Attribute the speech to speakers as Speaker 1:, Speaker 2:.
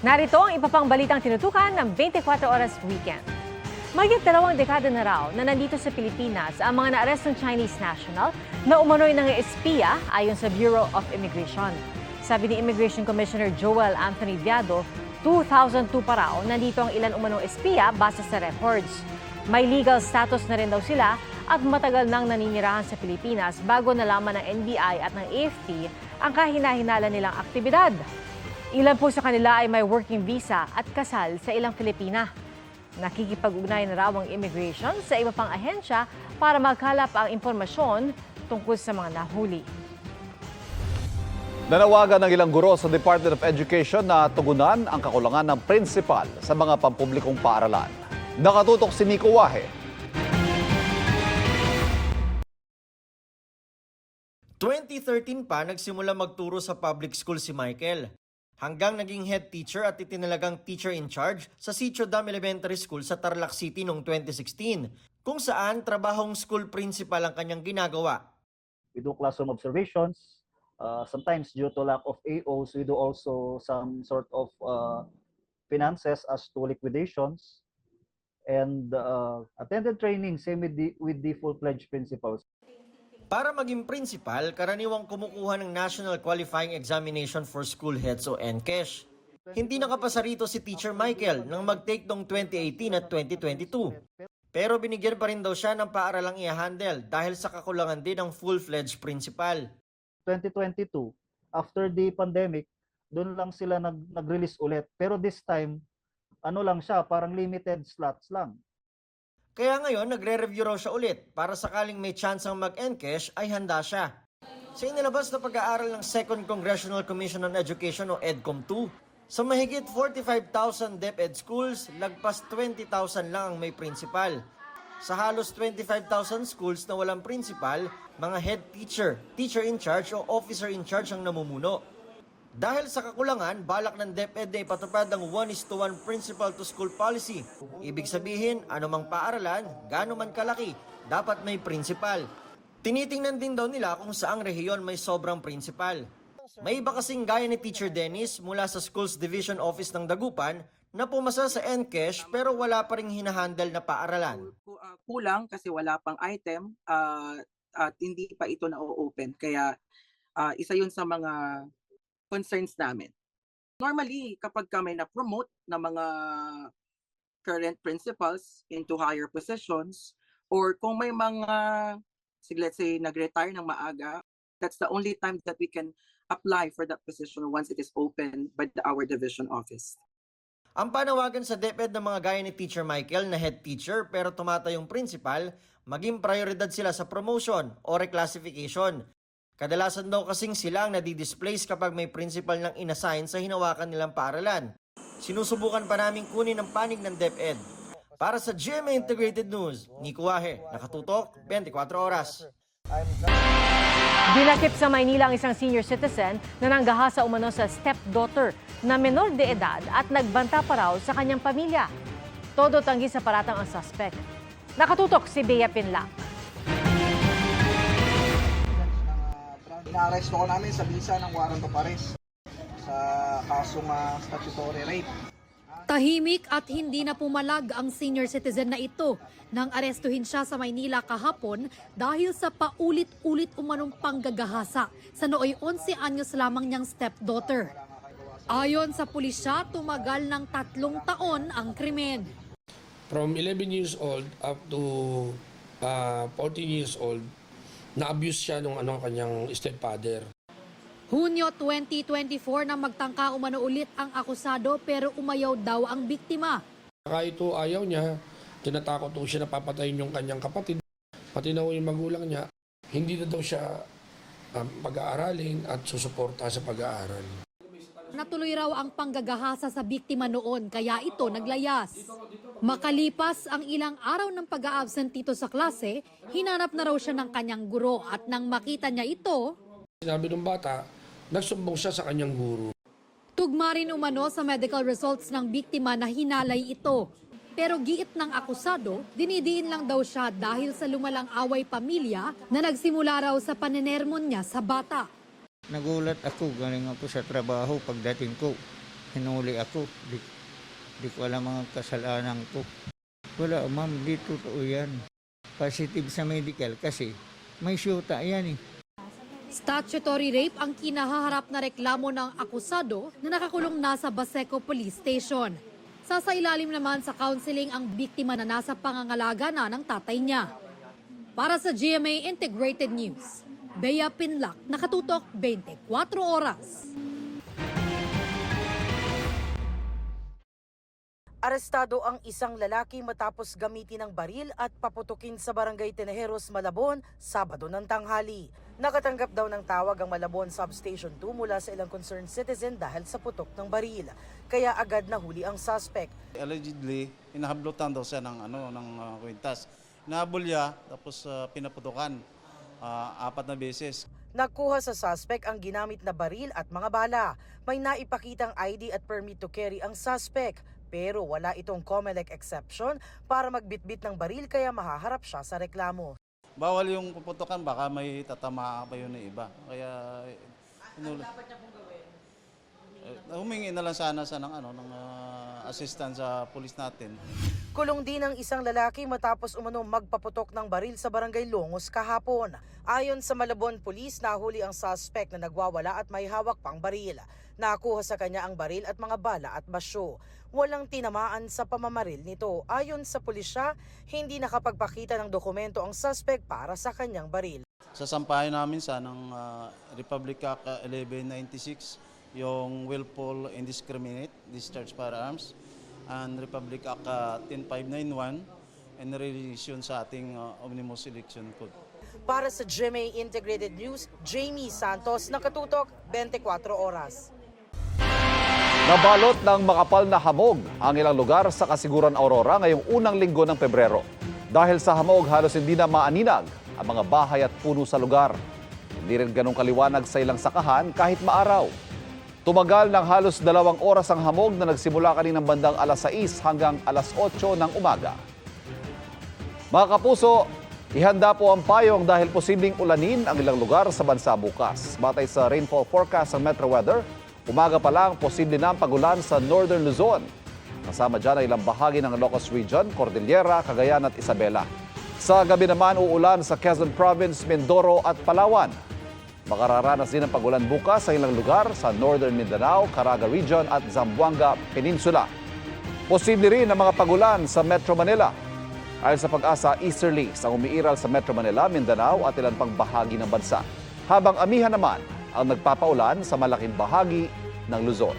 Speaker 1: Narito ang iba pang balitang tinutukan ng 24 Oras Weekend. Mahigit 2 dekada na raw na nandito sa Pilipinas ang mga naarestong Chinese national na umano'y nang-espiya ayon sa Bureau of Immigration. Sabi ni Immigration Commissioner Joel Anthony Viado, 2002 pa raw nandito ang ilan umanong espiya base sa records. May legal status na rin daw sila at matagal nang naninirahan sa Pilipinas bago nalaman ng NBI at ng AFP ang kahina-hinala nilang aktibidad. Ilan po sa kanila ay may working visa at kasal sa ilang Filipina. Nakikipag-ugnay na raw ang immigration sa iba pang ahensya para magkalap ang impormasyon tungkol sa mga nahuli.
Speaker 2: Nanawagan ng ilang guro sa Department of Education na tugunan ang kakulangan ng prinsipal sa mga pampublikong paaralan. Nakatutok si Nico Wahe.
Speaker 3: 2013 pa nagsimula magturo sa public school si Michael. Hanggang naging head teacher at itinalagang teacher in charge sa Sitio Dam Elementary School sa Tarlac City noong 2016, kung saan trabahong school principal ang kanyang ginagawa.
Speaker 4: We do classroom observations. Sometimes due to lack of AOs, we do also some sort of finances as to liquidations. And attended training, same with the full-fledged principals.
Speaker 3: Para maging principal, karaniwang kumukuha ng National Qualifying Examination for School Heads o NCESH. Hindi nakapasa rito si Teacher Michael nang mag-take noong 2018 at 2022. Pero binigyan pa rin daw siya ng paaralang i-handle dahil sa kakulangan din ng full-fledged principal.
Speaker 4: 2022, after the pandemic, doon lang sila nag-release ulit. Pero this time, ano lang siya, parang limited slots lang.
Speaker 3: Kaya ngayon, nagre-review raw siya ulit para sakaling may chance ang mag-NCESH ay handa siya. Sa inilabas na pag-aaral ng 2nd Congressional Commission on Education o EDCOM-2, sa mahigit 45,000 DepEd schools, lagpas 20,000 lang ang may principal. Sa halos 25,000 schools na walang principal, mga head teacher, teacher in charge o officer in charge ang namumuno. Dahil sa kakulangan, balak ng DepEd na ipatupad ang 1:1 principal to school policy. Ibig sabihin, anumang paaralan, gaano man kalaki, dapat may principal. Tinitingnan din daw nila kung saang rehiyon may sobrang principal. May iba kasing gaya ni Teacher Dennis mula sa Schools Division Office ng Dagupan na pumasa sa NCESH pero wala pa ring hinahandle na paaralan.
Speaker 5: Kulang kasi wala pang item at hindi pa ito na-open. Kaya isa yun sa mga concerns namin. Normally, kapag may na-promote na mga current principals into higher positions, or kung may mga, let's say, nag-retire ng maaga, that's the only time that we can apply for that position once it is open by our division office.
Speaker 3: Ang panawagan sa DepEd ng mga gaya ni Teacher Michael na head teacher pero tumatayong principal, maging prioridad sila sa promotion o reclassification. Kadalasan daw kasing sila ang nadi-displace kapag may principal nang inassign sa hinawakan nilang paaralan. Sinusubukan pa naming kunin ang panig ng DepEd. Para sa GMA Integrated News, Nico Wahe, nakatutok, 24 oras.
Speaker 1: Dinakip sa Maynila ang isang senior citizen na nanggahasa umano sa stepdaughter na menor de edad at nagbanta pa raw sa kanyang pamilya. Todo tanggi sa paratang ang suspect. Nakatutok si Bea Pinlac.
Speaker 6: Ina-arresto ko namin sa bisa ng warrant of arrest sa kasong statutory rape.
Speaker 7: Tahimik at hindi na pumalag ang senior citizen na ito nang arestuhin siya sa Maynila kahapon dahil sa paulit-ulit umanong panggagahasa sa nooy 11 anyos lamang niyang stepdaughter. Ayon sa pulisya, tumagal ng 3 taon ang krimen.
Speaker 8: From 11 years old up to 14 years old, na-abuse siya ng kanyang stepfather.
Speaker 7: Hunyo 2024 na magtangka umano ulit ang akusado pero umayaw daw ang biktima.
Speaker 8: Kahit ito ayaw niya, tinatakot po siya na papatayin yung kanyang kapatid. Pati na yung magulang niya, hindi na daw siya pag-aaralin at susuporta sa pag-aaral.
Speaker 7: Natuloy raw ang panggagahasa sa biktima noon kaya ito naglayas. Makalipas ang ilang araw ng pag-a-absent dito sa klase, hinanap na raw siya ng kanyang guro at nang makita niya ito,
Speaker 8: Sinabi ng bata, nagsumbong siya sa kanyang guro.
Speaker 7: tugma rin umano sa medical results ng biktima na hinalay ito. Pero giit ng akusado, dinidiin lang daw siya dahil sa lumalang away pamilya na nagsimula raw sa panenermon niya sa bata.
Speaker 9: Nagulat ako, galing ako sa trabaho pagdating ko. hinuli ako. Di ko alam ang kasalanan ko. Wala, ma'am, di totoo yan. Positive sa medical kasi may syuta yan eh.
Speaker 7: Statutory rape ang kinahaharap na reklamo ng akusado na nakakulong na sa Baseco Police Station. Sasailalim naman sa counseling ang biktima na nasa pangangalaga na ng tatay niya. Para sa GMA Integrated News, Bea Pinlac, nakatutok 24 oras.
Speaker 10: Arestado ang isang lalaki matapos gamitin ng baril at paputukin sa barangay Tenejeros, Malabon, Sabado ng tanghali. Nakatanggap daw ng tawag ang Malabon Substation 2 mula sa ilang concerned citizen dahil sa putok ng baril. Kaya agad nahuli ang suspect.
Speaker 11: Allegedly, inahablutan daw siya ng kwintas. Inahabol niya, tapos pinaputukan 4 na beses.
Speaker 10: Nakuha sa suspect ang ginamit na baril at mga bala. May naipakitang ID at permit to carry ang suspect. Pero wala itong COMELEC exception para magbitbit ng baril kaya mahaharap siya sa reklamo.
Speaker 11: Bawal yung puputukan, baka may tatama pa yun na iba. Kaya dapat niya pong gawin? Humingi na lang sana sa ng assistance sa pulis natin.
Speaker 10: Kulong din ang isang lalaki matapos umano magpaputok ng baril sa barangay Longos kahapon. Ayon sa Malabon Police, nahuli ang suspect na nagwawala at may hawak pang baril. Nakuha sa kanya ang baril at mga bala at basyo. Walang tinamaan sa pamamaril nito. Ayon sa pulisya, hindi nakapagpakita ng dokumento ang suspect para sa kanyang baril.
Speaker 11: Sasampahin namin sa ng Republic Act 1196, yung willful indiscriminate discharge firearms, and Republic Act 10591, and relation sa ating Omnibus Election Code.
Speaker 10: Para sa GMA Integrated News, Jamie Santos, nakatutok 24 oras.
Speaker 2: Nabalot ng makapal na hamog ang ilang lugar sa Kasiguran, Aurora ngayong unang linggo ng Pebrero. Dahil sa hamog, halos hindi na maaninag ang mga bahay at puno sa lugar. Hindi rin ganong kaliwanag sa ilang sakahan kahit maaraw. Tumagal ng halos 2 oras ang hamog na nagsimula kaninang bandang alas 6 hanggang alas 8 ng umaga. Mga kapuso, ihanda po ang payong dahil posibleng ulanin ang ilang lugar sa bansa bukas. Batay sa rainfall forecast ng Metro Weather, umaga pa lang posible na ang pagulan sa Northern Luzon. Kasama dyan ang ilang bahagi ng Ilocos Region, Cordillera, Cagayan at Isabela. Sa gabi naman uulan sa Quezon Province, Mindoro at Palawan. Makararanas din ang pagulan bukas sa ilang lugar sa Northern Mindanao, Caraga Region at Zamboanga Peninsula. Posible rin ang mga pagulan sa Metro Manila. Ayon sa Pag-asa, easterlies ang umiiral sa Metro Manila, Mindanao at ilan pang bahagi ng bansa. Habang amihan naman ang nagpapaulan sa malaking bahagi ng Luzon.